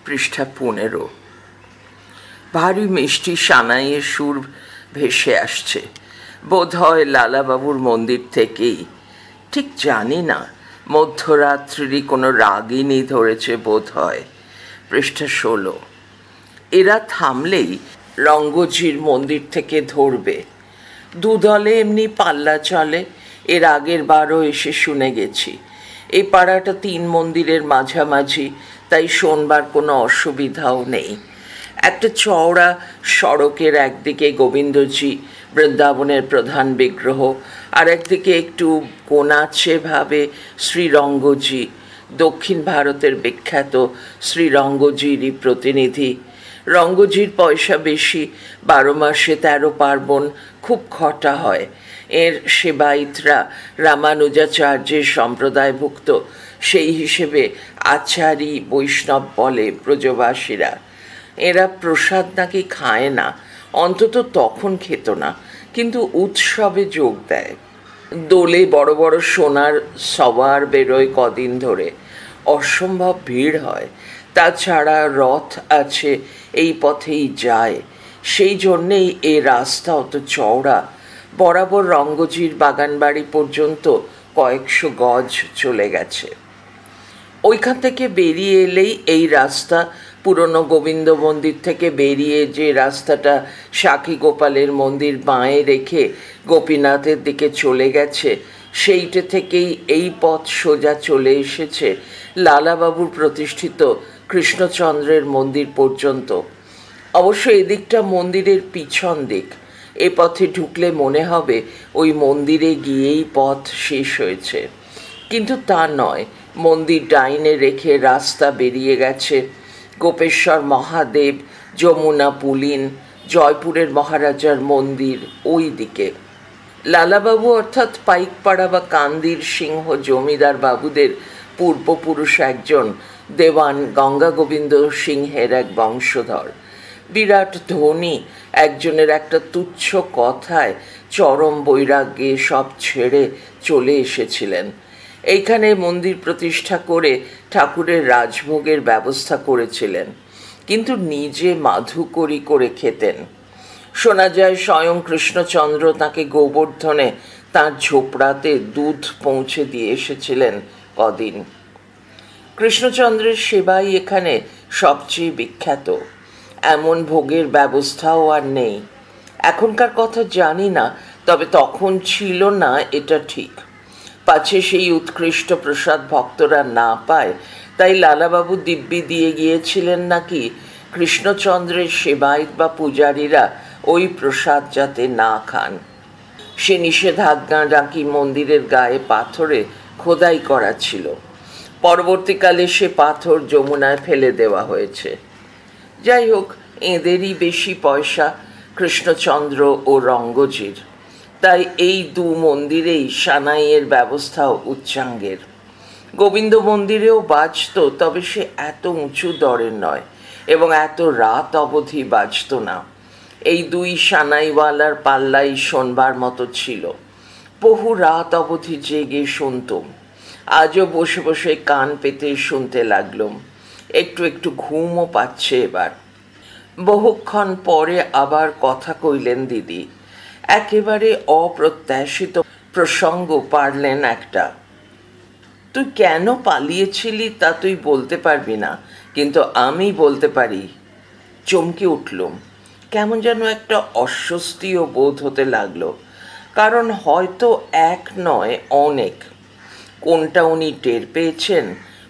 পৃষ্ঠা 15। ভারী মিষ্টি সানাইয়ের সুর ভেসে আসছে, বোধ হয় লালাবাবুর মন্দির থেকেই। ঠিক জানি না, মধ্যরাত্রিরই কোনো রাগিনী ধরেছে বোধ হয়। পৃষ্ঠা 16। এরা থামলেই রঙ্গজির মন্দির থেকে ধরবে। দুদলে এমনি পাল্লা চলে, এর আগের বারও এসে শুনে গেছি। এই পাড়াটা 3 মন্দিরের মাঝামাঝি, তাই শোনবার কোনো অসুবিধাও নেই। একটা চওড়া সড়কের একদিকে গোবিন্দজি, বৃন্দাবনের প্রধান বিগ্রহ, আর একদিকে একটু কোনাচে ভাবে শ্রীরঙ্গজি, দক্ষিণ ভারতের বিখ্যাত শ্রীরঙ্গজিরই প্রতিনিধি। রঙ্গজির পয়সা বেশি, 12 মাসে 13 পার্বণ, খুব খটা হয়। এর সেবায়িতরা রামানুজাচার্যের সম্প্রদায়ভুক্ত, সেই হিসেবে আচারী বৈষ্ণব বলে ব্রজবাসীরা। এরা প্রসাদ নাকি খায় না, অন্তত তখন খেত না, কিন্তু উৎসবে যোগ দেয়। দোলে বড় বড় সোনার সবার বেরোয় কদিন ধরে, অসম্ভব ভিড় হয়। তাছাড়া রথ আছে, এই পথেই যায়, সেই জন্যেই এ রাস্তা অত চওড়া। বরাবর রঙ্গজির বাগানবাড়ি পর্যন্ত কয়েকশো গজ চলে গেছে। ওইখান থেকে বেরিয়ে এলেই এই রাস্তা, পুরনো গোবিন্দ মন্দির থেকে বেরিয়ে যে রাস্তাটা সাক্ষী গোপালের মন্দির বাঁয়ে রেখে গোপীনাথের দিকে চলে গেছে, সেইটা থেকেই এই পথ সোজা চলে এসেছে লালাবাবুর প্রতিষ্ঠিত কৃষ্ণচন্দ্রের মন্দির পর্যন্ত। অবশ্য এদিকটা মন্দিরের পিছন দিক। এ পথে ঢুকলে মনে হবে ওই মন্দিরে গিয়েই পথ শেষ হয়েছে, কিন্তু তা নয়। মন্দির ডাইনে রেখে রাস্তা বেরিয়ে গেছে গোপেশ্বর মহাদেব, যমুনা পুলিন, জয়পুরের মহারাজার মন্দির ওই দিকে। লালাবাবু অর্থাৎ পাইকপাড়া বা কান্দির সিংহ জমিদার বাবুদের পূর্বপুরুষ একজন দেওয়ান গঙ্গা গোবিন্দ সিংহের এক বংশধর। বিরাট ধনী একজনের একটা তুচ্ছ কথায় চরম বৈরাগ্যে সব ছেড়ে চলে এসেছিলেন। এইখানে মন্দির প্রতিষ্ঠা করে ঠাকুরের রাজভোগের ব্যবস্থা করেছিলেন, কিন্তু নিজে মাধুকরী করে খেতেন। শোনা যায় স্বয়ং কৃষ্ণচন্দ্র তাঁকে গোবর্ধনে তাঁর ঝোপড়াতে দুধ পৌঁছে দিয়ে এসেছিলেন কদিন। কৃষ্ণচন্দ্রের সেবাই এখানে সবচেয়ে বিখ্যাত। এমন ভোগের ব্যবস্থাও আর নেই। এখনকার কথা জানি না, তবে তখন ছিল না এটা ঠিক। পাছে সেই উৎকৃষ্ট প্রসাদ ভক্তরা না পায়, তাই লালাবাবু দিব্যি দিয়ে গিয়েছিলেন নাকি কৃষ্ণচন্দ্রের সেবায়িত বা পূজারীরা ওই প্রসাদ যাতে না খান। সে নিষেধাজ্ঞা নাকি মন্দিরের গায়ে পাথরে খোদাই করা ছিল। পরবর্তীকালে সে পাথর যমুনায় ফেলে দেওয়া হয়েছে। যাই হোক, এদেরই বেশি পয়সা, কৃষ্ণচন্দ্র ও রঙ্গজির। তাই এই 2 মন্দিরেই সানাইয়ের ব্যবস্থাও উচ্চাঙ্গের। গোবিন্দ মন্দিরেও বাজত, তবে সে এত উঁচু দরের নয় এবং এত রাত অবধি বাজত না। এই 2 সানাইওয়ালার পাল্লাই শোনবার মতো ছিল। বহু রাত অবধি জেগে শুনতুম। আজও বসে বসে কান পেতে শুনতে লাগলুম। একটু একটু ঘুমও পাচ্ছে এবার। বহুক্ষণ পরে আবার কথা কইলেন দিদি। একেবারে অপ্রত্যাশিত প্রসঙ্গ পারলেন একটা। তুই কেন পালিয়েছিলি তা তুই বলতে পারবি না, কিন্তু আমি বলতে পারি। চমকে উঠলুম। কেমন যেন একটা অস্বস্তিও বোধ হতে লাগলো, কারণ হয়তো এক নয় অনেক। কোনটা উনি টের পেয়েছেন,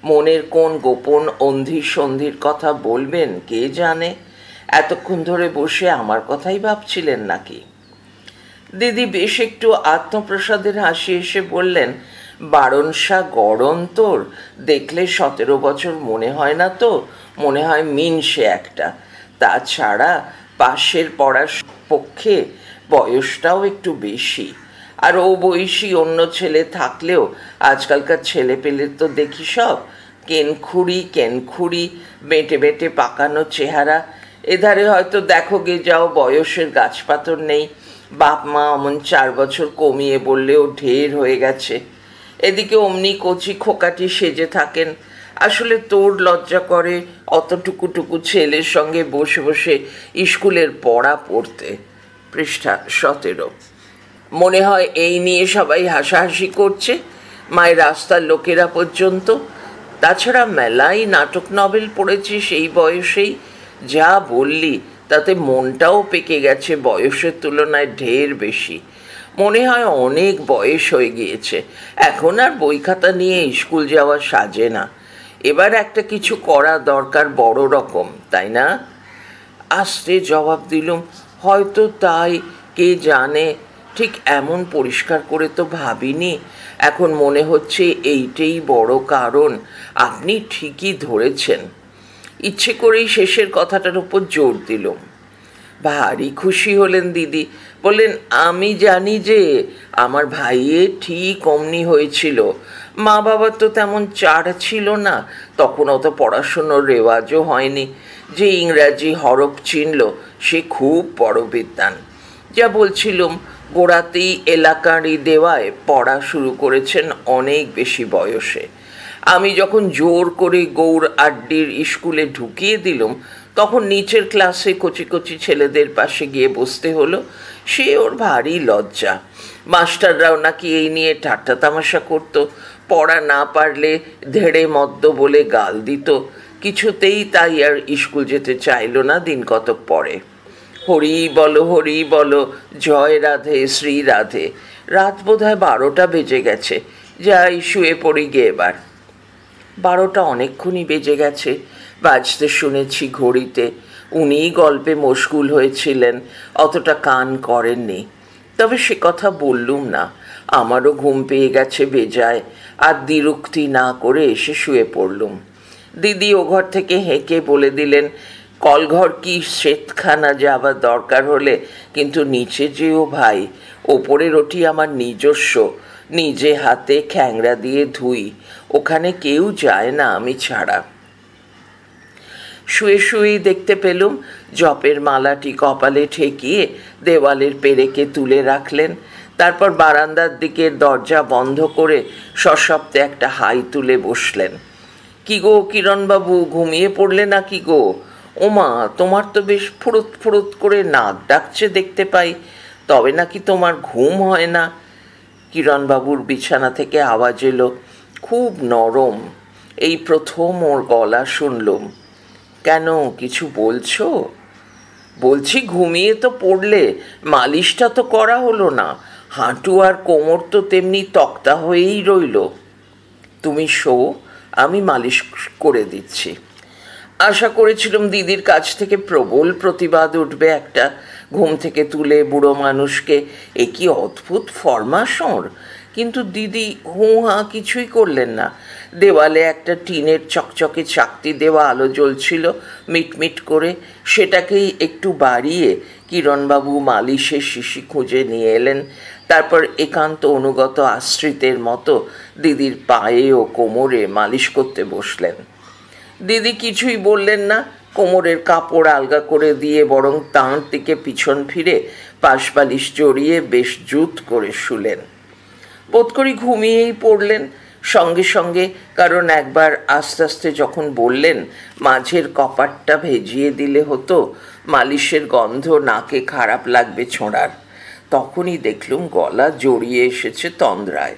মনের কোন গোপন অন্ধি সন্ধির কথা বলবেন কে জানে। এতক্ষণ ধরে বসে আমার কথাই ভাবছিলেন নাকি? দিদি বেশ একটু আত্মপ্রসাদের হাসি এসে বললেন, বারণসা গড়ন তোর, দেখলে 17 বছর মনে হয় না তো, মনে হয় মিনসে একটা। তাছাড়া পাশের পড়ার পক্ষে বয়সটাও একটু বেশি, আর ও বয়সী অন্য ছেলে থাকলেও আজকালকার ছেলে পেলে তো দেখি সব কেনখুড়ি বেঁটে বেঁটে পাকানো চেহারা। এধারে হয়তো দেখো গে যাও বয়সের গাছপাতর নেই, বাপ মা অমন 4 বছর কমিয়ে বললেও ঢের হয়ে গেছে। এদিকে অমনি কচি খোকাটি সেজে থাকেন, আসলে তোর লজ্জা করে অতটুকুটুকু ছেলের সঙ্গে বসে বসে স্কুলের পড়া পড়তে। পৃষ্ঠা 17। মনে হয় এই নিয়ে সবাই হাসাহাসি করছে, মায়ের রাস্তার লোকেরা পর্যন্ত। তাছাড়া মেলাই নাটক নভেল পড়েছিস এই বয়সেই, যা বললি তাতে মনটাও পেকে গেছে বয়সের তুলনায় ঢের বেশি। মনে হয় অনেক বয়স হয়ে গিয়েছে, এখন আর বই খাতা নিয়ে স্কুল যাওয়া সাজে না। এবার একটা কিছু করা দরকার বড় রকম, তাই না? আস্তে জবাব দিলুম, হয়তো তাই, কে জানে। ঠিক এমন পরিষ্কার করে তো ভাবিনি। এখন মনে হচ্ছে এইটাই বড় কারণ। আপনি ঠিকই ধরেছেন। ইচ্ছে করেই শেষের কথাটার উপর জোর দিলুম। ভারী খুশি হলেন দিদি, বললেন, আমি জানি যে আমার ভাইয়ের ঠিক অমনি হয়েছিল। মা বাবার তো তেমন চাড় ছিল না, তখন অত পড়াশুনোর রেওয়াজও হয়নি। যে ইংরাজি হরফ চিনল সে খুব বড় বিদ্বান। যা বলছিলুম, গোড়াতেই এলাকারই দেওয়ায় পড়া শুরু করেছেন অনেক বেশি বয়সে। আমি যখন জোর করে গৌর আড্ডির স্কুলে ঢুকিয়ে দিলুম, তখন নিচের ক্লাসে কচি কচি ছেলেদের পাশে গিয়ে বসতে হলো। সে ওর ভারী লজ্জা। মাস্টাররাও নাকি এই নিয়ে ঠাট্টা তামাশা করত। পড়া না পারলে ধেড়ে মদ্য বলে গাল দিত। কিছুতেই তাই আর স্কুল যেতে চাইল না দিন কতক পরে। হরি বলো, জয় রাধে শ্রী রাধে। রাত বোধহয় 12টা বেজে গেছে। যাই শুয়ে পড়ি গে এবার। 12টা অনেকক্ষণই বেজে গেছে, বাজতে শুনেছি ঘড়িতে। উনিই গল্পে মশগুল হয়েছিলেন, অতটা কান করেননি। তবে সে কথা বললুম না। আমারও ঘুম পেয়ে গেছে বেজায়, আর দ্বিরুক্তি না করে এসে শুয়ে পড়লুম। দিদি ও ঘর থেকে হেঁকে বলে দিলেন, কলঘর কি শ্বেতখানা যাবার দরকার হলে কিন্তু নিচে যেও ভাই, ওপরের ওটি আমার নিজস্ব, নিজে হাতে খ্যাংরা দিয়ে ধুই, ওখানে কেউ যায় না আমি ছাড়া। শুয়ে শুয়েই দেখতে পেলুম জপের মালাটি কপালে ঠেকিয়ে দেওয়ালের পেরেকে তুলে রাখলেন। তারপর বারান্দার দিকের দরজা বন্ধ করে সশব্দে একটা হাই তুলে বসলেন। কি গো কিরণবাবু, ঘুমিয়ে পড়লে না কি গো? ওমা, তোমার তো বেশ ফুরুত ফুরুত করে নাক ডাকছে দেখতে পাই, তবে নাকি তোমার ঘুম হয় না? কিরণবাবুর বিছানা থেকে আওয়াজ এলো, খুব নরম। এই প্রথম ওর গলা শুনলুম। কেন, কিছু বলছো? বলছি, ঘুমিয়ে তো পড়লে, মালিশটা তো করা হলো না। হাঁটু আর কোমর তো তেমনি তক্তা হয়েই রইল। তুমি শো, আমি মালিশ করে দিচ্ছি। আশা করেছিলাম দিদির কাছ থেকে প্রবল প্রতিবাদ উঠবে একটা। ঘুম থেকে তুলে বুড়ো মানুষকে এ কি অদ্ভুত ফরমাশ ওর! কিন্তু দিদি হুঁ হাঁ কিছুই করলেন না। দেওয়ালে একটা টিনের চকচকে চাকতি দেওয়া আলো জ্বলছিল মিটমিট করে। সেটাকেই একটু বাড়িয়ে কিরণবাবু মালিশের শিশি খুঁজে নিয়ে এলেন। তারপর একান্ত অনুগত আশ্রিতের মতো দিদির পায়ে ও কোমরে মালিশ করতে বসলেন। দিদি কিছুই বললেন না, কোমরের কাপড় আলগা করে দিয়ে বরং তাঁর দিকে পিছন ফিরে পাশবালিশ জড়িয়ে বেশ জুত করে শুলেন। বোধ করি ঘুমিয়েই পড়লেন সঙ্গে সঙ্গে, কারণ একবার আস্তে আস্তে যখন বললেন মাঝের কপাটটা ভেজিয়ে দিলে হতো, মালিশের গন্ধ নাকে খারাপ লাগবে ছোঁড়ার, তখনই দেখলুম গলা জড়িয়ে এসেছে তন্দ্রায়।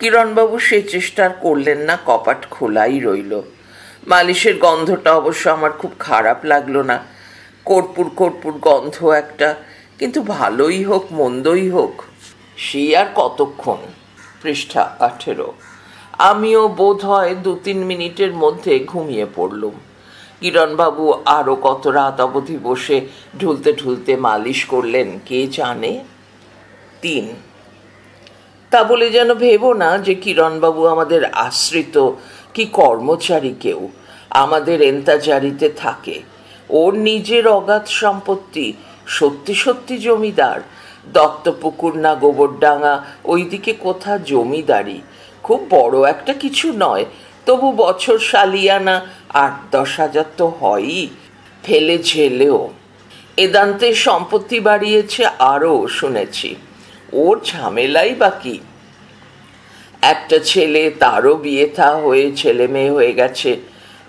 কিরণবাবু সে চেষ্টা করলেন না, কপাট খোলাই রইল। মালিশের গন্ধটা অবশ্য আমার খুব খারাপ লাগলো না। কর্পূর কর্পূর গন্ধ একটা, কিন্তু ভালোই হোক মন্দই হোক সে আর কতক্ষণ। পৃষ্ঠা 18। আমিও বোধ হয় 2-3 মিনিটের মধ্যে ঘুমিয়ে পড়লুম। কিরণবাবু আরও কত রাত অবধি বসে ঢুলতে ঢুলতে মালিশ করলেন কে জানে। 3। তা বলে যেন ভেবো না যে কিরণবাবু আমাদের আশ্রিত কি কর্মচারী কেউ, আমাদের এন্তাজারিতে থাকে। ওর নিজের অগাধ সম্পত্তি, সত্যি সত্যি জমিদার। দত্তপুকুর না গোবরডাঙ্গা ওইদিকে কোথা জমিদারি, খুব বড় একটা কিছু নয়, তবু বছর সালিয়ানা 8-10 হাজার তো হয়ই, ফেলে ঝেলেও। এদান্তে সম্পত্তি বাড়িয়েছে আরও শুনেছি। ওর ঝামেলাই বা কি? একটা ছেলে, তারও বিয়ে থা হয়ে ছেলে মেয়ে হয়ে গেছে,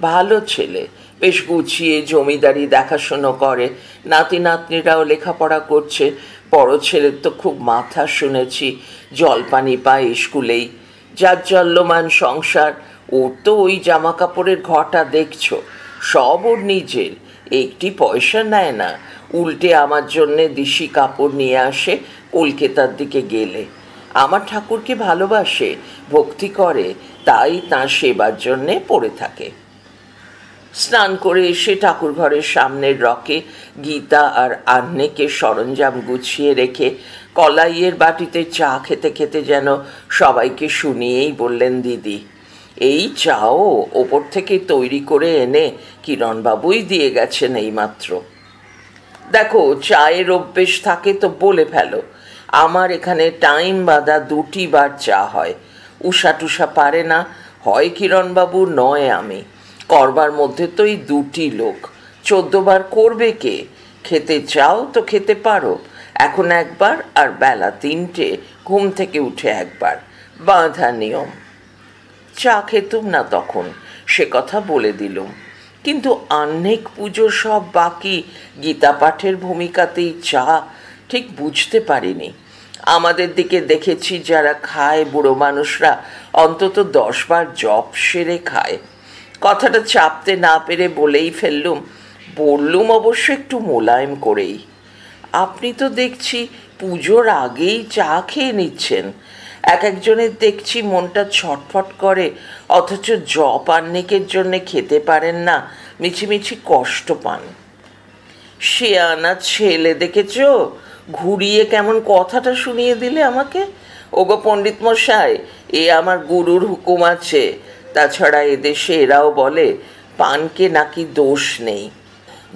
ভালো ছেলে, বেশ গুছিয়ে জমিদারি দেখাশুনো করে, নাতি নাতনিরাও লেখাপড়া করছে। বড় ছেলের তো খুব মাথা শুনেছি, জলপানি পায় স্কুলেই, জাজ্জল্যমান সংসার। ওর তো ওই জামা কাপড়ের ঘটা দেখছো, সব ওর নিজের, একটি পয়সা নেয় না, উল্টে আমার জন্যে দিশি কাপড় নিয়ে আসে কলকাতার দিকে গেলে। আমার ঠাকুরকে ভালোবাসে, ভক্তি করে, তাই তাঁর সেবার জন্যে পড়ে থাকে। স্নান করে এসে ঠাকুর ঘরের সামনের রকে গীতা আর আহ্নেকের সরঞ্জাম গুছিয়ে রেখে কলাইয়ের বাটিতে চা খেতে খেতে যেন সবাইকে শুনিয়েই বললেন, দিদি এই চাও ওপর থেকে তৈরি করে এনে কিরণবাবুই দিয়ে গেছেন এইমাত্র। দেখো, চায়ের অভ্যেস থাকে তো বলে ফেলো, আমার এখানে টাইম বাঁধা 2টি বার চা হয়। উষা টুষা পারে না, হয় কিরণবাবু নয় আমি, করবার মধ্যে তো এই 2টি লোক, 14 বার করবে কে? খেতে চাও তো খেতে পারো, এখন একবার, আর বেলা 3টে ঘুম থেকে উঠে একবার, বাঁধা নিয়ম। চা খেতুম না তখন, সে কথা বলে দিলুম, কিন্তু আহ্নিক পুজো সব বাকি, গীতা পাঠের ভূমিকাতেই চা ঠিক বুঝতে পারিনি। আমাদের দিকে দেখেছি যারা খায় বুড়ো মানুষরা অন্তত 10 বার জপ সেরে খায়। কথাটা চাপতে না পেরে বলেই বললুম অবশ্য একটু মোলায়েম করেই, আপনি তো দেখছি পুজোর আগেই চা খেয়ে নিচ্ছেন। একজনের দেখছি মনটা ছটফট করে, অথচ জপ আহ্নিকের জন্যে খেতে পারেন না, মিছিমিছি কষ্ট পান। সে আনা ছেলে দেখেছ, ঘুরিয়ে কেমন কথাটা শুনিয়ে দিলে আমাকে। ওগো পণ্ডিত মশাই, এ আমার গুরুর হুকুম আছে, তাছাড়া এদেশে এরাও বলে পানকে নাকি দোষ নেই,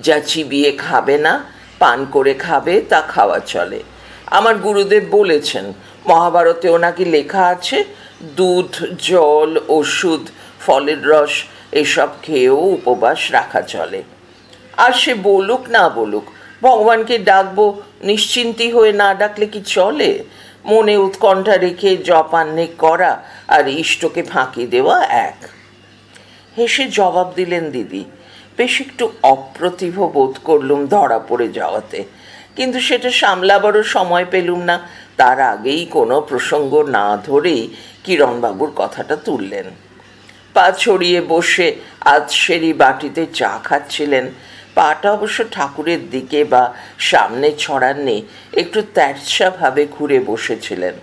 যা চিবিয়ে খাবে না পান করে খাবে তা খাওয়া চলে। আমার গুরুদেব বলেছেন, মহাভারতেও নাকি লেখা আছে দুধ, জল, ওষুধ, ফলের রস এসব খেয়েও উপবাস রাখা চলে। আর সে বলুক না বলুক, ভগবানকে ডাকবো নিশ্চিন্তি হয়ে, না ডাকলে কি চলে? মনে উৎকণ্ঠা রেখে জপ আহ্নিক করা আর ইষ্টকে ফাঁকি দেওয়া এক। হেসে জবাব দিলেন দিদি। বেশ একটু অপ্রতিভ বোধ করলুম ধরা পড়ে যাওয়াতে, কিন্তু সেটা সামলাবারও সময় পেলুম না। তার আগেই কোনো প্রসঙ্গ না ধরেই কিরণবাবুর কথাটা তুললেন। পা ছড়িয়ে বসে আধসেরি বাটিতে চা খাচ্ছিলেন, পাটা অবশ্য ঠাকুরের দিকে বা সামনে ছড়াননি, একটু তেরছাভাবে ঘুরে বসেছিলেন।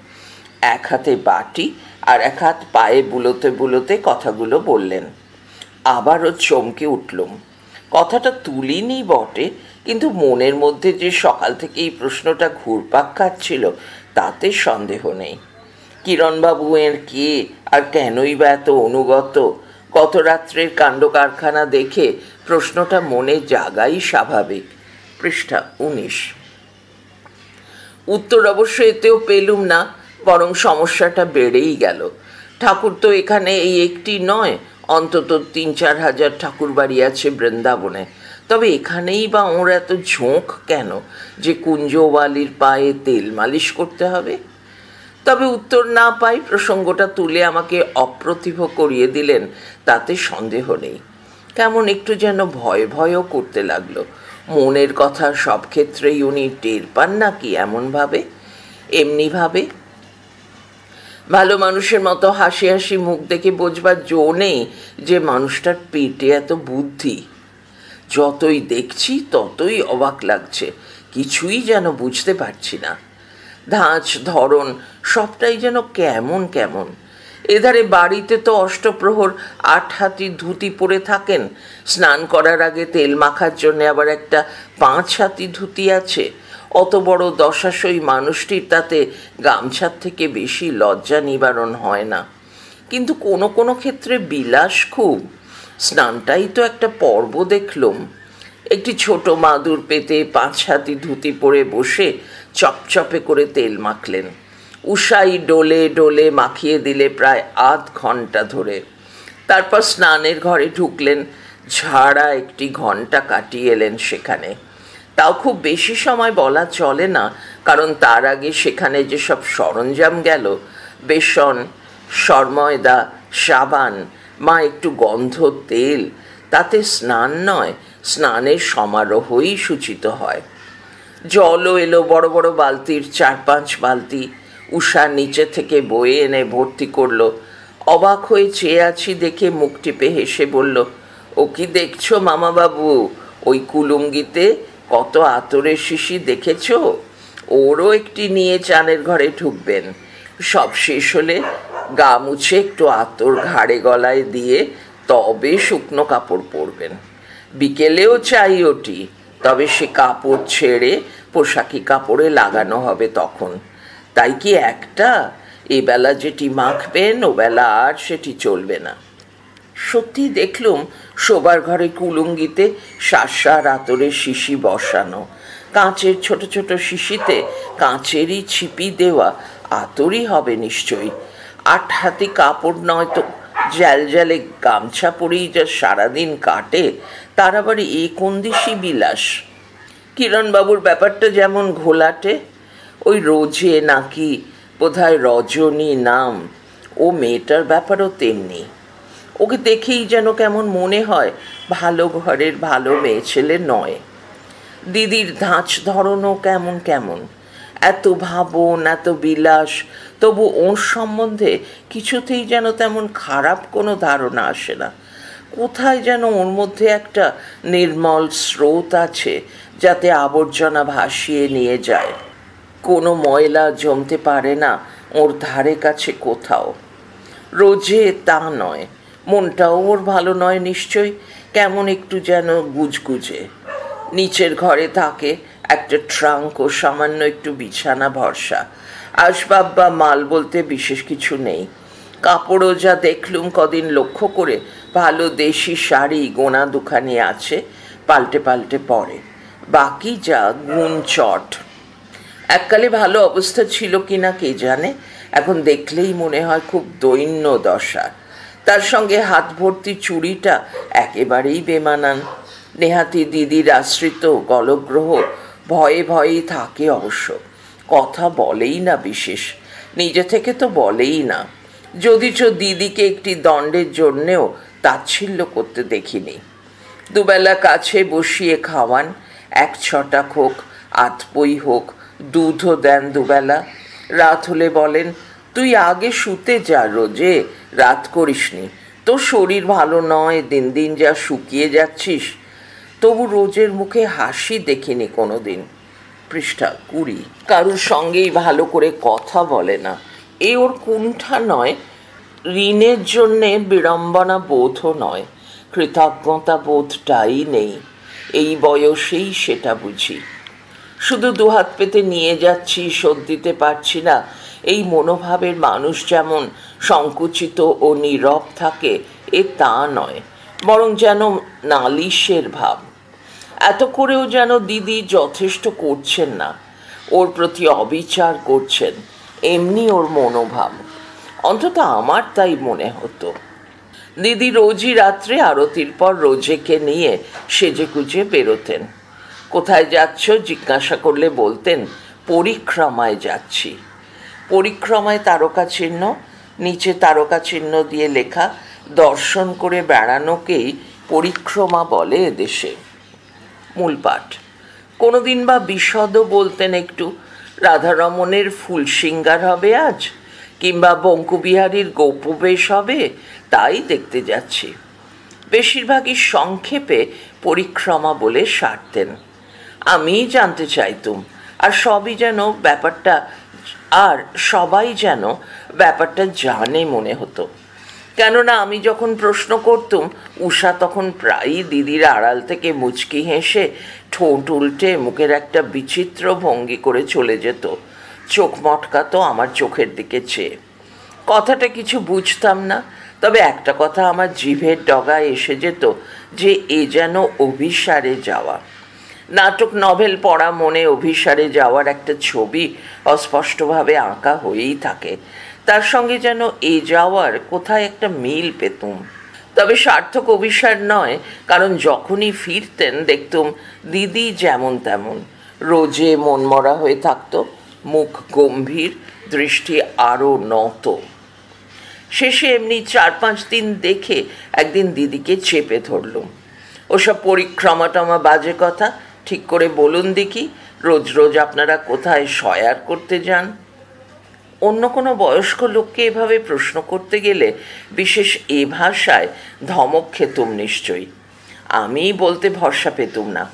এক হাতে বাটি আর এক হাত পায়ে বুলোতে বুলোতে কথাগুলো বললেন। আবারও চমকে উঠলুম। কথাটা তুলিনি বটে, কিন্তু মনের মধ্যে যে সকাল থেকে এই প্রশ্নটা ঘুরপাক খাচ্ছিল তাতে সন্দেহ নেই। কিরণবাবু এর কে আর কেনই বা এত অনুগত? গত রাত্রের কাণ্ড কারখানা দেখে প্রশ্নটা মনে জাগাই স্বাভাবিক। পৃষ্ঠা 19। উত্তর অবশ্য এতেও পেলুম না, বরং সমস্যাটা বেড়েই গেল। ঠাকুর তো এখানে এই একটি নয়, অন্তত 3-4 হাজার ঠাকুর বাড়ি আছে বৃন্দাবনে। তবে এখানেই বা ওর এত ঝোঁক কেন যে কুঞ্জওয়ালির পায়ে তেল মালিশ করতে হবে? তবে উত্তর না পাই প্রসঙ্গটা তুলে আমাকে অপ্রতিভ করিয়ে দিলেন, তাতে সন্দেহ নেই। কেমন একটু যেন ভয় ভয়ও করতে লাগলো। মনের কথা সব ক্ষেত্রেই উনি টের পান নাকি এমনভাবে? এমনিভাবে ভালো মানুষের মতো হাসি হাসি মুখ দেখে বোঝবার জো নেই যে মানুষটার পেটে এত বুদ্ধি। যতই দেখছি ততই অবাক লাগছে, কিছুই যেন বুঝতে পারছি না। ধাঁচ ধরন সবটাই যেন কেমন কেমন। এধারে বাড়িতে তো অষ্টপ্রহর 8 হাতি ধুতি পরে থাকেন, স্নান করার আগে তেল মাখার জন্য আবার একটা 5 হাতি ধুতি আছে। অত বড় দশাশয়ী মানুষটির তাতে গামছার থেকে বেশি লজ্জা নিবারণ হয় না। কিন্তু কোনো কোনো ক্ষেত্রে বিলাস খুব। স্নানটাই তো একটা পর্ব দেখলুম। একটি ছোট মাদুর পেতে 5 হাতি ধুতি পরে বসে চপচপে করে তেল মাখলেন। উষাই ডোলে ডোলে মাখিয়ে দিলে প্রায় আধ ঘন্টা ধরে। তারপর স্নানের ঘরে ঢুকলেন, ঝাড়া একটি ঘন্টা কাটিয়ে এলেন সেখানে। তাও খুব বেশি সময় বলা চলে না, কারণ তার আগে সেখানে যেসব সরঞ্জাম গেল, বেসন, সরময়দা, সাবান, মা একটু গন্ধ তেল, তাতে স্নান নয়, স্নানের সমারোহই সূচিত হয়। জলও এলো বড় বড় বালতির 4-5 বালতি। উষা নিচে থেকে বয়ে এনে ভর্তি করলো। অবাক হয়ে চেয়ে আছি দেখে মুখ টিপে হেসে বলল, ও কি দেখছো মামাবাবু, ওই কুলুঙ্গিতে কত আতরের শিশি দেখেছ? ওরও একটি নিয়ে চানের ঘরে ঢুকবেন। সব শেষ হলে গা মুছে একটু আতর ঘাড়ে গলায় দিয়ে তবে শুকনো কাপড় পরবেন। বিকেলেও চাই ওটি, তবে সে কাপড় ছেড়ে পোশাকি কাপড়ে লাগানো হবে তখন। তাই কি একটা, এবেলা যেটি মাখবেন ওবেলা আর সেটি চলবে না। সত্যি দেখলুম শোবার ঘরে কুলুঙ্গিতে শাঁসার আতরের শিশি বসানো, কাঁচের ছোট ছোট শিশিতে কাঁচেরই ছিপি দেওয়া আতরই হবে নিশ্চয়ই। 8 হাতি কাপড় নয় তো জ্যালজ্যালে গামছা পরেই যা সারাদিন কাটে, তার আবার এ কোন্দিসি বিলাস। কিরণবাবুর ব্যাপারটা যেমন ঘোলাটে, ওই রোজে নাকি বোধহয় রজনী নাম, ও মেয়েটার ব্যাপারও তেমনি। ওকে দেখেই যেন কেমন মনে হয় ভালো ঘরের ভালো মেয়ে ছেলে নয়। দিদির ধাঁচ ধরনও কেমন কেমন, এত ভাবন, এত বিলাস, তবু ওর সম্বন্ধে কিছুতেই যেন তেমন খারাপ কোনো ধারণা আসে না। কোথায় যেন ওর মধ্যে একটা নির্মল স্রোত আছে, যাতে আবর্জনা ভাসিয়ে নিয়ে যায়। কোনো ময়লা জমতে পারে না ওর ধারে কাছে কোথাও। রোজে তা নয়, মনটাও ওর ভালো নয় নিশ্চয়ই, কেমন একটু যেন গুজগুজে। নিচের ঘরে থাকে একটা ট্রাঙ্ক ও সামান্য একটু বিছানা ভরসা। আসবাব বা মাল বলতে বিশেষ কিছু নেই। কাপড়ও যা দেখলুম কদিন লক্ষ্য করে, ভালো দেশি শাড়ি গোনা দুখানি আছে, পাল্টে পাল্টে পরে। বাকি যা গুণ চট। এককালে ভালো অবস্থা ছিল কিনা কে জানে, এখন দেখলেই মনে হয় খুব দৈন্য দশা। তার সঙ্গে হাত ভর্তি চুড়িটা একেবারেই বেমানান। নেহাতি দিদির আশ্রিত গলগ্রহ ভয়ে ভয়েই থাকে অবশ্য, কথা বলেই না বিশেষ, নিজে থেকে তো বলেই না। যদিচ দিদিকে একটি দণ্ডের জন্যেও তাচ্ছিল্য করতে দেখিনি। দুবেলা কাছে বসিয়ে খাওয়ান, 1 ছটাক হোক, আতপই হোক, দুধও দেন দুবেলা। রাত হলে বলেন, তুই আগে শুতে যা রোজে, রাত করিসনি, তোর শরীর ভালো নয়, দিন দিন যা শুকিয়ে যাচ্ছিস। তবু রোজের মুখে হাসি দেখিনি কোনো দিন। পৃষ্ঠা 20। কারুর সঙ্গেই ভালো করে কথা বলে না, এ ওর কুণ্ঠা নয়, ঋণের জন্যে বিড়ম্বনা বোধও নয়, কৃতজ্ঞতা বোধটাই নেই। এই বয়সেই সেটা বুঝি। শুধু দুহাত পেতে নিয়ে যাচ্ছি, শোধ দিতে পারছি না, এই মনোভাবের মানুষ যেমন সংকুচিত ও নীরব থাকে, এ তা নয়, বরং যেন নালিশের ভাব। এত করেও যেন দিদি যথেষ্ট করছেন না, ওর প্রতি অবিচার করছেন, এমনি ওর মনোভাব। অন্তত আমার তাই মনে হতো। দিদি রোজই রাত্রে আরতির পর রোজেকে নিয়ে সেজেগুজে বেরোতেন। কোথায় যাচ্ছ জিজ্ঞাসা করলে বলতেন, পরিক্রমায় যাচ্ছি। পরিক্রমায় তারকা চিহ্ন, নিচে তারকা চিহ্ন দিয়ে লেখা, দর্শন করে বেড়ানোকেই পরিক্রমা বলে এদেশে। মূল পাঠ। কোনোদিন বা বিশদও বলতেন একটু, রাধারমণের ফুল সিঙ্গার হবে আজ, কিংবা বঙ্কুবিহারীর গোপবেশ হবে, তাই দেখতে যাচ্ছি। বেশিরভাগই সংক্ষেপে পরিক্রমা বলে সারতেন। আমিই জানতে চাইতুম, আর সবই যেন ব্যাপারটা, আর সবাই যেন ব্যাপারটা জানে মনে হতো। কেননা আমি যখন প্রশ্ন করতুম, উষা তখন প্রায়ই দিদির আড়াল থেকে মুচকি হেসে ঠোঁট উল্টে মুখের একটা বিচিত্র ভঙ্গি করে চলে যেত, চোখ মটকাতো আমার চোখের দিকে চেয়ে। কথাটা কিছু বুঝতাম না, তবে একটা কথা আমার জিভের ডগায় এসে যেত, যে এ যেন অভিসারে যাওয়া। নাটক নভেল পড়া মনে অভিসারে যাওয়ার একটা ছবি অস্পষ্টভাবে আঁকা হয়েই থাকে, তার সঙ্গে যেন এ যাওয়ার কোথায় একটা মিল পেতুম। তবে সার্থক অভিসার নয়, কারণ যখনই ফিরতেন দেখতুম দিদি যেমন তেমন, রোজে মনমরা হয়ে থাকতো, মুখ গম্ভীর, দৃষ্টি আরও নত। শেষে এমনি 4-5 দিন দেখে একদিন দিদিকে চেপে ধরলুম। ওসব পরিক্রমা টমা বাজে কথা, ঠিক করে বলুন দেখি, রোজ রোজ আপনারা কোথায় শয়ার করতে যান? অন্য কোনো বয়স্ক লোককে এভাবে প্রশ্ন করতে গেলে বিশেষ এ ভাষায় ধমক খেতুম নিশ্চয়ই। আমি বলতে ভরসা পেতুম না,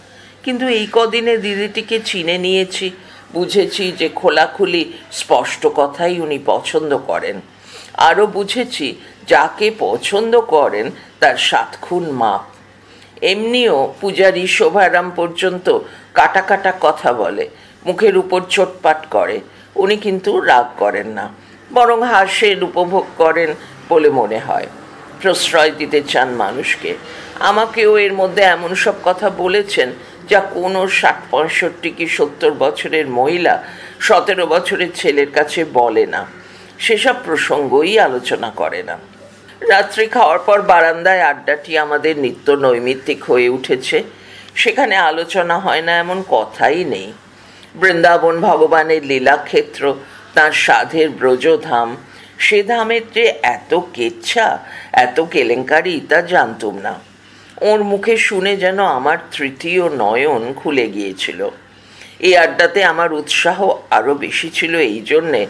কিন্তু এই কদিনে দিদিটিকে চিনে নিয়েছি, বুঝেছি যে খোলাখুলি স্পষ্ট কথাই উনি পছন্দ করেন। আরও বুঝেছি যাকে পছন্দ করেন তার 7 খুন মাপ। এমনিও পূজারী শোভারাম পর্যন্ত কাটা কাটা কথা বলে, মুখের উপর চোটপাট করে। উনি কিন্তু রাগ করেন না, বরং হাসেন, উপভোগ করেন বলে মনে হয়। প্রশ্রয় দিতে চান মানুষকে। আমাকেও এর মধ্যে এমন সব কথা বলেছেন যা কোনো 60-65 কি 70 বছরের মহিলা 17 বছরের ছেলের কাছে বলে না। সেসব প্রসঙ্গই আলোচনা করে না। রাত্রি খাওয়ার পর বারান্দায় আড্ডাটি আমাদের নিত্য নৈমিত্তিক হয়ে উঠেছে। সেখানে আলোচনা হয় না এমন কথাই নেই। বৃন্দাবন ভগবানের লীলাক্ষেত্র, তাঁর সাধের ব্রজধাম, সে ধামের যে এত কেচ্ছা, এত কেলেঙ্কারি তা জানতুম না। ওর মুখে শুনে যেন আমার তৃতীয় নয়ন খুলে গিয়েছিল। এই আড্ডাতে আমার উৎসাহ আরও বেশি ছিল এই জন্যে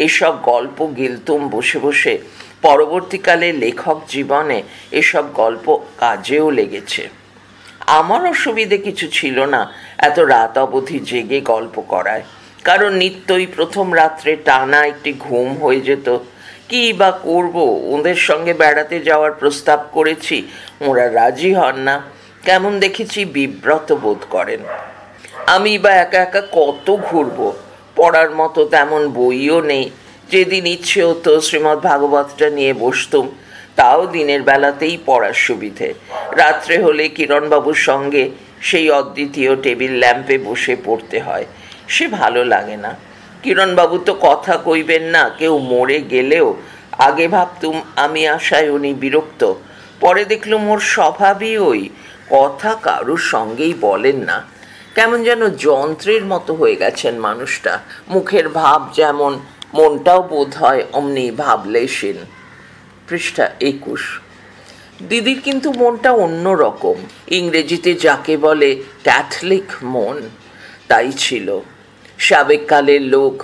এসব গল্প গিলতুম বসে বসে। পরবর্তীকালে লেখক জীবনে এসব গল্প কাজেও লেগেছে। আমার অসুবিধে কিছু ছিল না এত রাত অবধি জেগে গল্প করায়, কারণ নিত্যই প্রথম রাত্রে টানা একটি ঘুম হয়ে যেত। কি বা করব, ওদের সঙ্গে বেড়াতে যাওয়ার প্রস্তাব করেছি, ওরা রাজি হন না। কেমন দেখেছি বিব্রত বোধ করেন। আমি বা একা একা কত ঘুরব, পড়ার মতো তেমন বইও নেই। যেদিন ইচ্ছে হতো শ্রীমদ্ ভাগবতটা নিয়ে বসতুম, তাও দিনের বেলাতেই পড়ার সুবিধে। রাত্রে হলে কিরণবাবুর সঙ্গে সেই অদ্বিতীয় টেবিল ল্যাম্পে বসে পড়তে হয়, সে ভালো লাগে না। কিরণবাবু তো কথা কইবেন না, কেউ মরে গেলেও। আগে ভাবতুম আমি আশায় উনি বিরক্ত, পরে দেখলুম ওর স্বভাবই ওই, কথা কারুর সঙ্গেই বলেন না। কেমন যেন যন্ত্রের মতো হয়ে গেছেন মানুষটা। মুখের ভাব যেমন, মনটাও বোধ হয় অমনি ভাবলেশীন। পৃষ্ঠা 21। দিদির কিন্তু মনটা অন্য রকম, ইংরেজিতে যাকে বলে ক্যাথলিক মন, তাই ছিল। সাবেককালের লোক,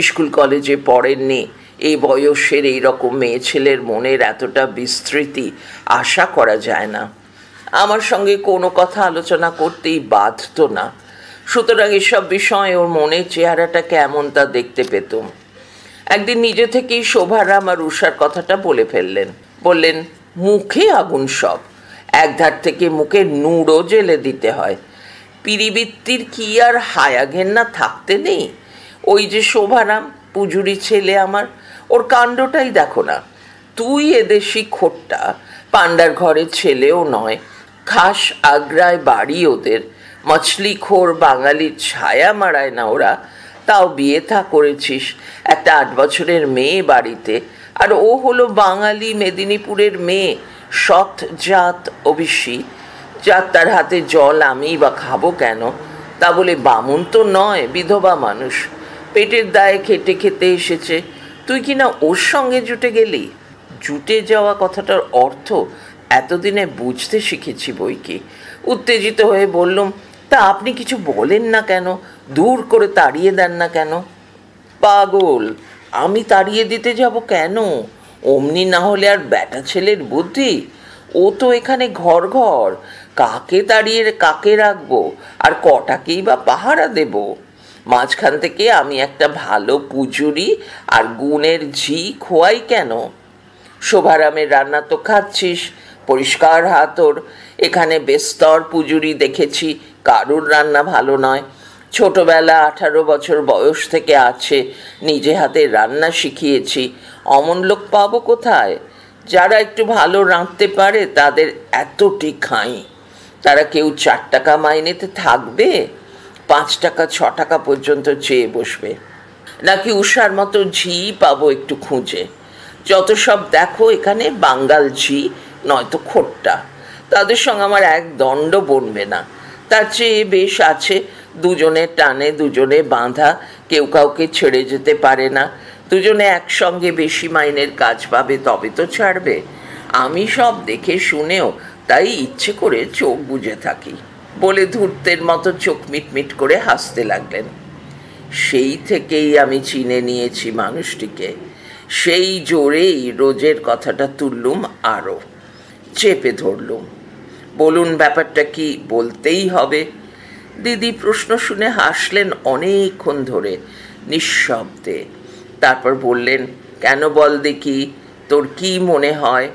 স্কুল কলেজে পড়েননি, এই বয়সের এই রকম মেয়ে ছেলের মনের এতটা বিস্তৃতি আশা করা যায় না। আমার সঙ্গে কোনো কথা আলোচনা করতেই বাধ্য না, সুতরাং এসব বিষয়ে ওর মনের চেহারাটা কেমন তা দেখতে পেতুম। একদিন নিজে থেকেই শোভারাম আর উষার কথাটা বলে ফেললেন। বললেন, মুখে আগুন সব, একধার থেকে মুখে নুড়ও জেলে দিতে হয়। পিরিবৃত্তির কি আর হায়া ঘেন্না থাকতে নেই? ওই যে শোভারাম, পুজুরি ছেলে আমার, ওর কাণ্ডটাই দেখো না। তুই এদেশি খোট্টা, পাণ্ডার ঘরের ছেলেও নয়, খাস আগ্রায় বাড়ি ওদের, মছলিখোর বাঙালির ছায়া মারায় না ওরা। তাও বিয়ে থা করেছিস একটা 8 বছরের মেয়ে বাড়িতে, আর ও হলো বাঙালি মেদিনীপুরের মেয়ে, সৎ জাত অবিশ্যি। যার তার হাতে জল আমি বা খাবো কেন? তা বলে বামুন তো নয়, বিধবা মানুষ, পেটের দায়ে খেটে খেতে এসেছে। তুই কি না ওর সঙ্গে জুটে গেলি? জুটে যাওয়া কথাটার অর্থ এতদিনে বুঝতে শিখেছি বই কি। উত্তেজিত হয়ে বললুম, তা আপনি কিছু বলেন না কেন? দূর করে তাড়িয়ে দেন না কেন? পাগল, আমি তাড়িয়ে দিতে যাব কেন? অমনি না হলে আর ব্যাটা ছেলের বুদ্ধি। ও তো এখানে ঘর ঘর, কাকে তাড়িয়ে কাকে রাখবো, আর কটাকেই বা পাহারা দেব? মাঝখান থেকে আমি একটা ভালো পুজুরি আর গুণের ঝি খোয়াই কেন? শোভারামের রান্না তো খাচ্ছিস, পরিষ্কার হাত ওর। এখানে বেস্তর পুজুরি দেখেছি, কারুর রান্না ভালো নয়। ছোটবেলা 18 বছর বয়স থেকে আছে, নিজে হাতে রান্না শিখিয়েছি। অমন লোক পাবো কোথায়? যারা একটু ভালো রাঁধতে পারে তাদের এতটি খাই। তারা কেউ 4 টাকা মাইনেতে থাকবে? 5 টাকা 6 টাকা পর্যন্ত চেয়ে বসবে। নাকি উষার মতো ঝি পাবো একটু খুঁজে? যত সব দেখো এখানে বাঙ্গাল ঝি, নয়তো খোট্টা। তাদের সঙ্গে আমার এক দণ্ড বনবে না। তার চেয়ে বেশ আছে দুজনের টানে দুজনে বাঁধা, কেউ কাউকে ছেড়ে যেতে পারে না, দুজনে একসঙ্গে বেশি মাইনের কাজ পাবে, তবে তো ছাড়বে। আমি সব দেখে শুনেও তাই ইচ্ছে করে চোখ বুজে থাকি, বলে ধূর্তের মতো চোখ মিটমিট করে হাসতে লাগলেন। সেই থেকেই আমি চিনে নিয়েছি মানুষটিকে। সেই জোরেই রোজের কথাটা তুললুম, আরও চেপে ধরলুম। বলুন, ব্যাপারটা কি? বলতেই হবে। দিদি প্রশ্ন শুনে হাসলেন অনেকক্ষণ ধরে, নিঃশব্দে। তারপর বললেন, কেন বল দেখি, তোর কি মনে হয়?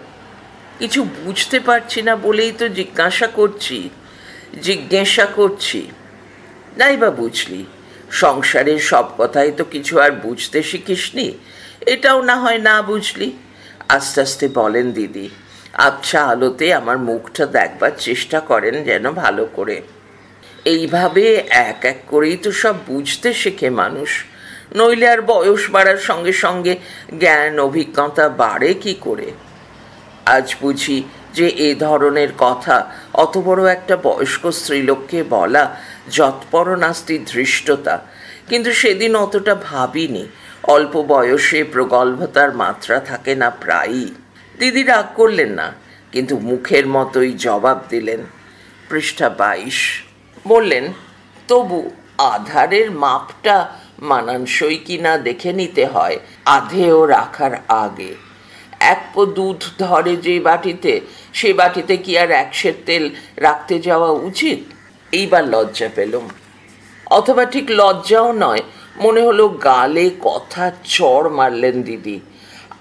কিছু বুঝতে পারছি না বলেই তো জিজ্ঞাসা করছি। নাই বা বুঝলি, সংসারের সব কথাই তো কিছু আর বুঝতে শিখিসনি, এটাও না হয় না বুঝলি। আস্তে আস্তে বলেন দিদি, আবছা আলোতে আমার মুখটা দেখবার চেষ্টা করেন যেন ভালো করে। এইভাবে এক এক করেই তো সব বুঝতে শেখে মানুষ, নইলে আর বয়স বাড়ার সঙ্গে সঙ্গে জ্ঞান অভিজ্ঞতা বাড়ে কি করে? আজ বুঝি যে এ ধরনের কথা অত বড় একটা বয়স্ক স্ত্রীলোককে বলা যৎপর নাস্তি ধৃষ্টতা, কিন্তু সেদিন অতটা ভাবিনি। অল্প বয়সে প্রগল্ভতার মাত্রা থাকে না প্রায়ই। দিদি রাগ করলেন না, কিন্তু মুখের মতোই জবাব দিলেন। পৃষ্ঠা 22। বললেন, তবু আধারের মাপটা মানানসই কিনা দেখে নিতে হয় আধেও রাখার আগে। এক পো দুধ ধরে যে বাটিতে, সে বাটিতে কি আর 1 সের তেল রাখতে যাওয়া উচিত? এইবার লজ্জা পেলুম, অথবা ঠিক লজ্জাও নয়, মনে হলো গালে কথা চড় মারলেন দিদি।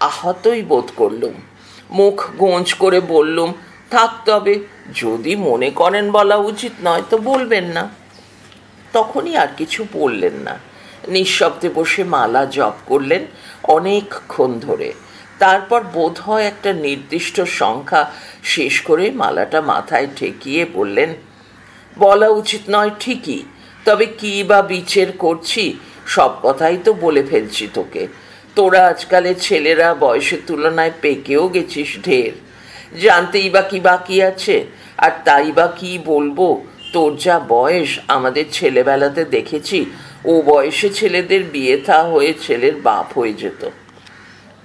আহতই বোধ করলুম। মুখ গোঁজ করে বললুম, থাক তবে, যদি মনে করেন বলা উচিত নয় তো বলবেন না। তখনই আর কিছু বললেন না, নিঃশব্দে বসে মালা জপ করলেন অনেকক্ষণ ধরে। তারপর বোধ হয় একটা নির্দিষ্ট সংখ্যা শেষ করে মালাটা মাথায় ঠেকিয়ে বললেন, বলা উচিত নয় ঠিকই, তবে কী বা বিচার করছি, সব কথাই তো বলে ফেলছি তোকে। তোরা আজকালের ছেলেরা বয়সের তুলনায় পেকেও গেছিস ঢের, জানতেই বা কি বাকি আছে? আর তাই বা কি বলবো, তোর যা বয়স, আমাদের ছেলেবেলাতে দেখেছি ও বয়সে ছেলেদের বিয়ে থা হয়ে ছেলের বাপ হয়ে যেত।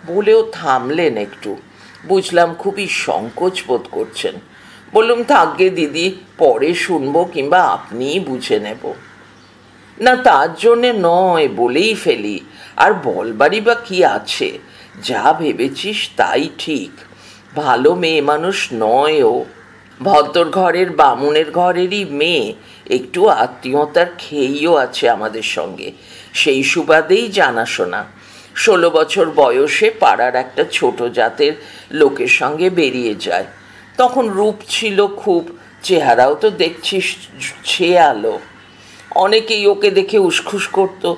বলেও থামলেন একটু। বুঝলাম খুবই সংকোচ বোধ করছেন। বললুম, থাকগে দিদি, পরে শুনবো, কিংবা আপনিই বুঝে নেব। না, তার জন্যে নয়, বলেই ফেলি। আর বলবারই বা কি আছে? যা ভেবেছিস তাই ঠিক। ভালো মেয়ে মানুষ নয় ও, ভদ্র ঘরের বামুনের ঘরেরই মেয়ে, একটু আত্মীয়তার খেয়েও আছে আমাদের সঙ্গে, সেই সুবাদেই জানাশোনা। 16 বছর বয়সে পাড়ার একটা ছোট জাতের লোকের সঙ্গে বেরিয়ে যায়। তখন রূপ ছিল খুব, চেহারাও তো দেখছিস ছেয়ালো। অনেকেই ওকে দেখে উসখুস করতো,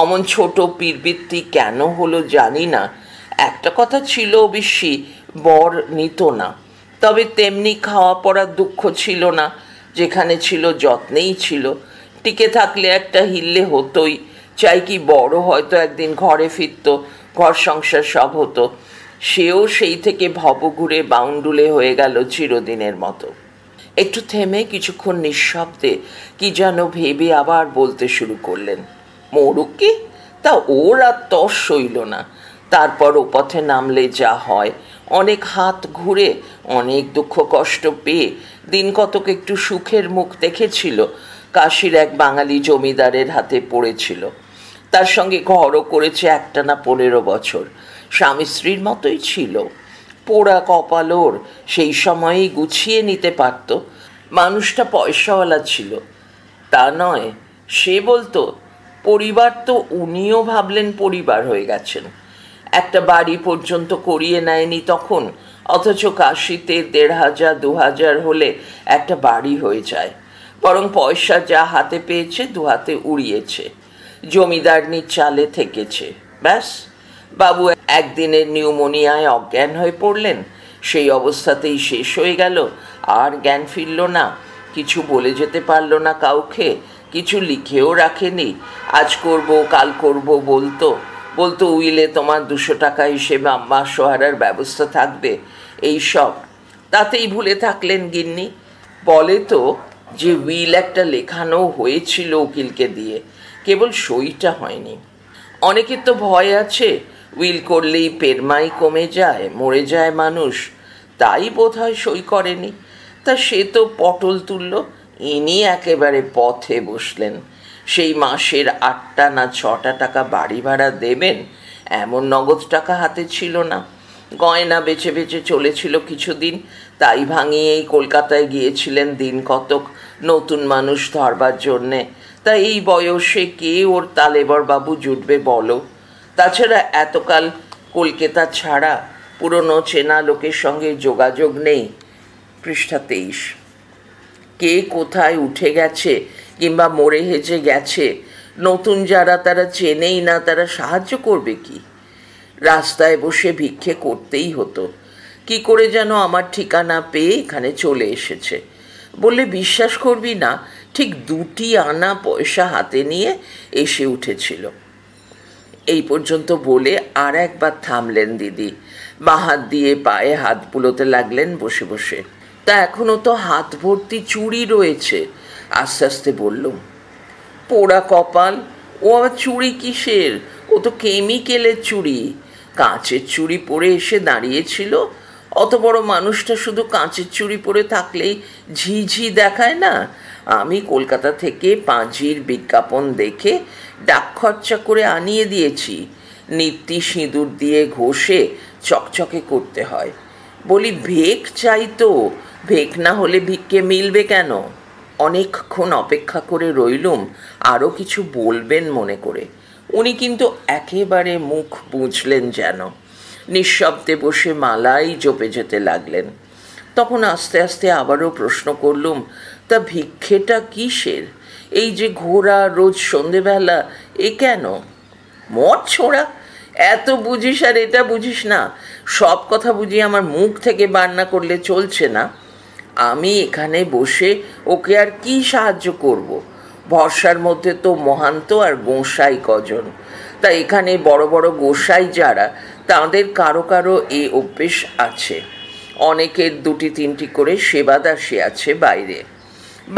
অমন ছোট পীরবৃত্তি কেন হলো জানি না। একটা কথা ছিল অবশ্যই, বর নিত না, তবে তেমনি খাওয়া পড়ার দুঃখ ছিল না, যেখানে ছিল যত্নেই ছিল। টিকে থাকলে একটা হিললে হতোই, চাই কি বড় হয়তো একদিন ঘরে ফিরত, ঘর সংসার সব হতো। সেও সেই থেকে ভবঘুরে বাউন্ডুলে হয়ে গেল চিরদিনের মতো। একটু থেমে কিছুক্ষণ নিঃশব্দে কি যেন ভেবে আবার বলতে শুরু করলেন, মরুকে তা ওর আর তস সইল না। তারপর ও পথে নামলে যা হয়, অনেক হাত ঘুরে, অনেক দুঃখ কষ্ট পেয়ে দিন কতক একটু সুখের মুখ দেখেছিল। কাশীর এক বাঙালি জমিদারের হাতে পড়েছিল, তার সঙ্গে ঘরও করেছে একটানা 15 বছর। স্বামী স্ত্রীর মতোই ছিল। পোড়া কপাল ওর, সেই সময়েই গুছিয়ে নিতে পারত। মানুষটা পয়সাওয়ালা ছিল তা নয়, সে বলতো পরিবার, তো উনিও ভাবলেন পরিবার হয়ে গেছেন। একটা বাড়ি পর্যন্ত করিয়ে নেয়নি তখন, অথচ কাশিতে 1500 2000 হলে একটা বাড়ি হয়ে যায়। বরং পয়সা যা হাতে পেয়েছে দুহাতে উড়িয়েছে, জমিদারনির চালে থেকেছে। ব্যাস, বাবু একদিনের নিউমোনিয়ায় অজ্ঞান হয়ে পড়লেন, সেই অবস্থাতেই শেষ হয়ে গেল। আর জ্ঞান ফিরল না, কিছু বলে যেতে পারল না কাউকে, কিছু লিখেও রাখেনি। আজ করব কাল করব বলতো উইলে তোমার 200 টাকা হিসেবে আম্মা সোহারার ব্যবস্থা থাকবে, এই সব। তাতেই ভুলে থাকলেন গিন্নি। বলে তো যে উইল একটা লেখানো হয়েছিল উকিলকে দিয়ে, কেবল সইটা হয়নি। অনেকের তো ভয় আছে, উইল করলেই পেরমাই কমে যায়, মরে যায় মানুষ, তাই বোধহয় সই করেনি। তা সে তো পটল তুলল, ইনি একেবারে পথে বসলেন। সেই মাসের 8টা না 6টা টাকা বাড়ি ভাড়া দেবেন এমন নগদ টাকা হাতে ছিল না। গয়না বেচে বেচে চলেছিল কিছুদিন, তাই ভাঙিয়েই কলকাতায় গিয়েছিলেন দিন কতক নতুন মানুষ ধরবার জন্যে। তাই এই বয়সে কে ওর তালেবর বাবু জুটবে বলো? তাছাড়া এতকাল কলকাতা ছাড়া পুরনো চেনা লোকের সঙ্গে যোগাযোগ নেই। পৃষ্ঠা 23। কে কোথায় উঠে গেছে কিংবা মরে হেজে গেছে, নতুন যারা তারা চেনেই না, তারা সাহায্য করবে কি? রাস্তায় বসে ভিক্ষে করতেই হতো। কি করে যেন আমার ঠিকানা পেয়ে এখানে চলে এসেছে বললে বিশ্বাস করবি না, ঠিক 2টি আনা পয়সা হাতে নিয়ে এসে উঠেছিল। এই পর্যন্ত বলে আর একবার থামলেন দিদি, বাঁ হাত দিয়ে পায়ে হাত বুলোতে লাগলেন বসে বসে। তা এখনো তো হাত ভর্তি চুড়ি রয়েছে। আস্তে আস্তে বললুম, পোড়া কপাল, ও আবার চুড়ি কিসের? ও তো কেমিক্যালের চুড়ি। কাঁচের চুড়ি পরে এসে দাঁড়িয়েছিল। অত বড় মানুষটা শুধু কাঁচের চুড়ি পরে থাকলেই ঝিঝি দেখায় না? আমি কলকাতা থেকে পাঁজির বিজ্ঞাপন দেখে ডাক খরচা করে আনিয়ে দিয়েছি। নিত্যি সিঁদুর দিয়ে ঘষে চকচকে করতে হয়। বলি ভেক চাই তো, ভেক না হলে ভিক্ষে মিলবে কেন? অনেকক্ষণ অপেক্ষা করে রইলুম আরও কিছু বলবেন মনে করে। উনি কিন্তু একেবারে মুখ বুঝলেন যেন, নিঃশব্দে বসে মালাই জপে যেতে লাগলেন। তখন আস্তে আস্তে আবারও প্রশ্ন করলুম, তা ভিক্ষেটা কিসের? এই যে ঘোরা রোজ সন্ধেবেলা, এ কেন? মদ ছোড়া, এত বুঝিস আর এটা বুঝিস না? সব কথা বুঝি আমার মুখ থেকে বার না করলে চলছে না। আমি এখানে বসে ওকে আর কি সাহায্য করব? ভরসার মধ্যে তো মহান্ত আর গোঁসাই কজন। তা এখানে বড় বড় গোঁসাই যারা, তাদের কারো কারো এ অভ্যেস আছে। অনেকের 2-3টি করে সেবাদাসী আছে বাইরে।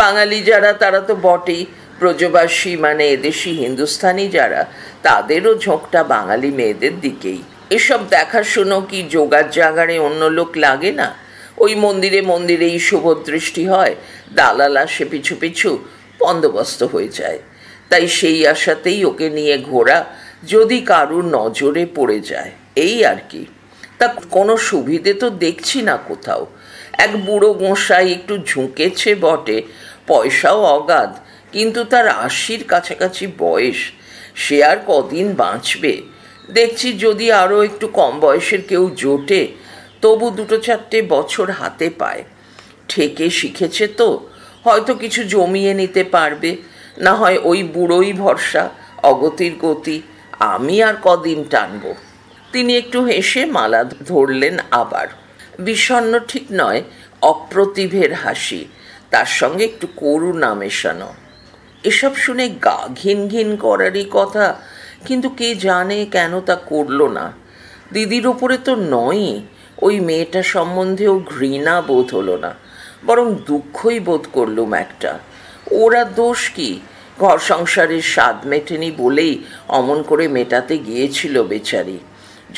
বাঙালি যারা তারা তো বটেই, ব্রজবাসী মানে এদেশি হিন্দুস্থানি যারা, তাদেরও ঝোঁকটা বাঙালি মেয়েদের দিকেই। এসব দেখাশুনো কি জোগাড় জাগাড়ে অন্য লোক লাগে না? ওই মন্দিরে মন্দিরেই শুভদৃষ্টি হয়, দালাল আসে পিছু পিছু, বন্দোবস্ত হয়ে যায়। তাই সেই আশাতেই ওকে নিয়ে ঘোরা, যদি কারুর নজরে পড়ে যায়, এই আর কি। তা কোনো সুবিধে তো দেখছি না কোথাও। এক বুড়ো গোঁসাই একটু ঝুঁকেছে বটে, পয়সাও অগাধ, কিন্তু তার 80-র কাছাকাছি বয়স। সে আর কদিন বাঁচবে? দেখছি যদি আরও একটু কম বয়সের কেউ জোটে, তবু 2-4টে বছর হাতে পায়। ঠেকে শিখেছে তো, হয়তো কিছু জমিয়ে নিতে পারবে। না হয় ওই বুড়োই ভরসা, অগতির গতি। আমি আর কদিন টানব? তিনি একটু হেসে মালা ধরলেন আবার। বিষণ্ণ ঠিক নয়, অপ্রতিভের হাসি, তার সঙ্গে একটু করুণা মেশানো। এসব শুনে গা ঘিন ঘিন করারই কথা, কিন্তু কে জানে কেন তা করল না। দিদির ওপরে তো নয়ই, ওই মেয়েটা সম্বন্ধেও ঘৃণা বোধ হলো না, বরং দুঃখই বোধ করলুম একটা। ওরা দোষ কি? ঘর সংসারের স্বাদ মেটেনি বলেই অমন করে মেটাতে গিয়েছিল বেচারি।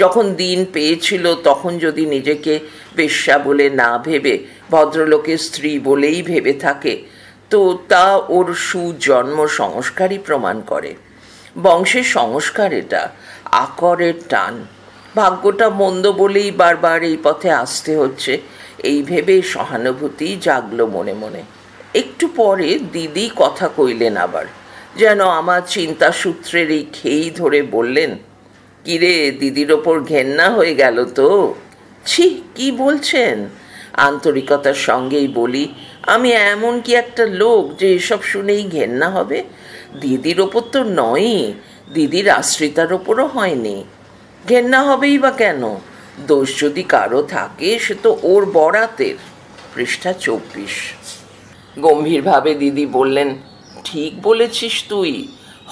যখন দিন পেয়েছিল তখন যদি নিজেকে বেশ্যা বলে না ভেবে ভদ্রলোকের স্ত্রী বলেই ভেবে থাকে, তো তা ওর সুজন্ম সংস্কারই প্রমাণ করে। বংশের সংস্কার এটা, আকরের টান। ভাগ্যটা মন্দ বলেই বারবার এই পথে আসতে হচ্ছে, এই ভেবে সহানুভূতি জাগলো মনে মনে। একটু পরে দিদি কথা কইলেন আবার, যেন আমার চিন্তা সূত্রের এই খেই ধরে বললেন, কিরে, দিদির ওপর ঘেন্না হয়ে গেল তো? ছি, কি বলছেন? আন্তরিকতার সঙ্গেই বলি, আমি এমন কি একটা লোক যে এসব শুনেই ঘেন্না হবে? দিদির ওপর তো নয়ই, দিদির আশ্রিতার ওপরও হয়নি। ঘেন্না হবেই বা কেন? দোষ যদি কারো থাকে সে তো ওর বরাতের। পৃষ্ঠা 24। গম্ভীরভাবে দিদি বললেন, ঠিক বলেছিস তুই,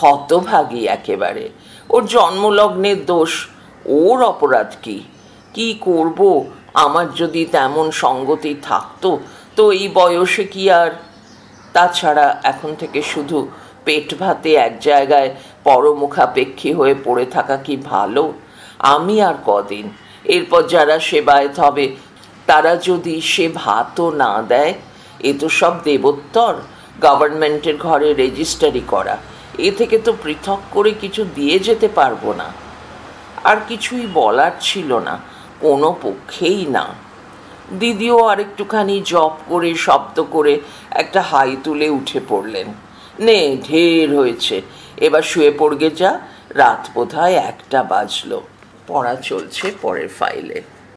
হতভাগী একেবারে। ওর জন্মলগ্নের দোষ, ওর অপরাধ কি? কি করব? আমার যদি তেমন সঙ্গতি থাকতো তো এই বয়সে কি আর? তাছাড়া এখন থেকে শুধু পেট ভাতে এক জায়গায় পরমুখাপেক্ষী হয়ে পড়ে থাকা কি ভালো? আমি আর কদিন, এরপর যারা সেবায়েত হবে তারা যদি সে ভাতও না দেয়, এ তো সব দেবোত্তর, গভর্নমেন্টের ঘরে রেজিস্টারি করা, এ থেকে তো পৃথক করে কিছু দিয়ে যেতে পারবো না। আর কিছুই বলার ছিল না, কোনো পক্ষেই না। দিদিও আর একটুখানি জপ করে শব্দ করে একটা হাই তুলে উঠে পড়লেন। নে, ঢের হয়েছে, এবার শুয়ে পড়গে যা, রাত বোধহয় 1টা বাজলো। পড়া চলছে পরের ফাইলে।